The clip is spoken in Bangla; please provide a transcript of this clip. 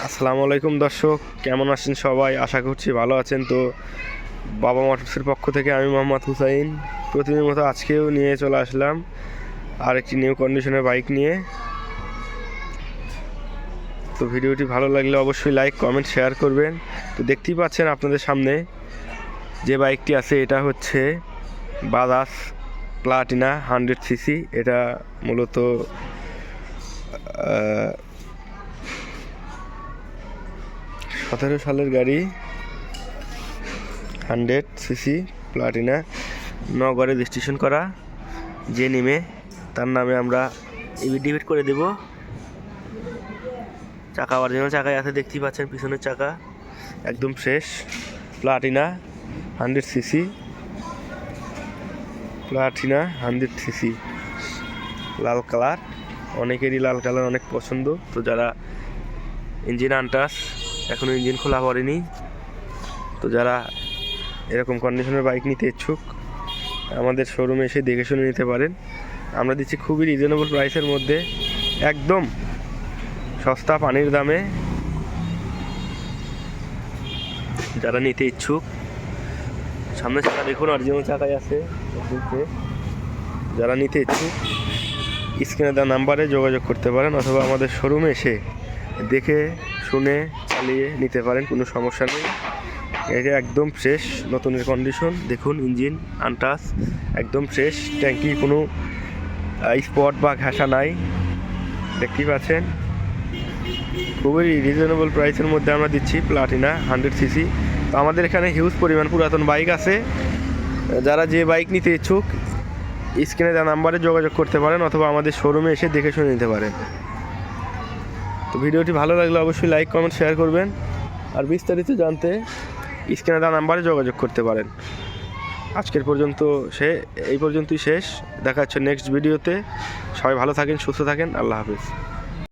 আসসালামু আলাইকুম দর্শক, কেমন আছেন সবাই? আশা করছি ভালো আছেন। তো বাবা মোটরসের পক্ষ থেকে আমি মোহাম্মদ হুসাইন প্রতিদিনের মতো আজকেও নিয়ে চলে আসলাম আর একটি নিউ কন্ডিশনের বাইক নিয়ে। তো ভিডিওটি ভালো লাগলে অবশ্যই লাইক কমেন্ট শেয়ার করবেন। তো দেখতেই পাচ্ছেন আপনাদের সামনে যে বাইকটি আছে, এটা হচ্ছে বাজাজ প্লাটিনা 100cc। এটা মূলত 17 সালের গাড়ি, 100cc প্লাটিনা, নগরে রেজিস্ট্রেশন করা। যে নেমে তার নামে আমরা ডিবিট করে দেব। চাকা অরিজিনাল চাকায় আছে, দেখতেই পাচ্ছেন পিছনের চাকা একদম fresh. Platina 100cc, Platina 100cc, লাল কালার। অনেকেরই লাল কালার অনেক পছন্দ। তো যারা ইঞ্জিন আনটাস, এখনও ইঞ্জিন খোলা পড়েনি, তো যারা এরকম কন্ডিশনের বাইক নিতে ইচ্ছুক আমাদের শোরুমে এসে দেখে শুনে নিতে পারেন। আমরা দিচ্ছি খুবই রিজনেবল প্রাইসের মধ্যে, একদম সস্তা পানির দামে। যারা নিতে ইচ্ছুক, সামনে চাকা দেখুন অরিজিনাল চাকাই আছে। যারা নিতে ইচ্ছুক স্ক্রিনে দেওয়া নাম্বারে যোগাযোগ করতে পারেন, অথবা আমাদের শোরুমে এসে দেখে শুনে চালিয়ে নিতে পারেন, কোনো সমস্যা নেই। এটা একদম ফ্রেশ নতুনের কন্ডিশন। দেখুন ইঞ্জিন আনটাস, একদম ফ্রেশ। ট্যাঙ্কি কোনো স্পট বা ঘাসা নাই, দেখতেই পাচ্ছেন। খুবই রিজনেবল প্রাইসের মধ্যে আমরা দিচ্ছি প্লাটিনা 100cc। তো আমাদের এখানে হিউজ পরিমাণ পুরাতন বাইক আছে। যারা যে বাইক নিতে ইচ্ছুক স্ক্রিনে দেওয়া নাম্বারে যোগাযোগ করতে পারেন, অথবা আমাদের শোরুমে এসে দেখে শুনে নিতে পারেন। তো ভিডিওটি ভালো লাগলে অবশ্যই লাইক কমেন্ট শেয়ার করবেন। আর বিস্তারিত জানতে স্ক্রিনে দেওয়া নাম্বারে যোগাযোগ করতে পারেন। আজকের পর্যন্ত এই পর্যন্তই শেষ। দেখা হচ্ছে নেক্সট ভিডিওতে। সবাই ভালো থাকেন, সুস্থ থাকেন। আল্লাহ হাফিজ।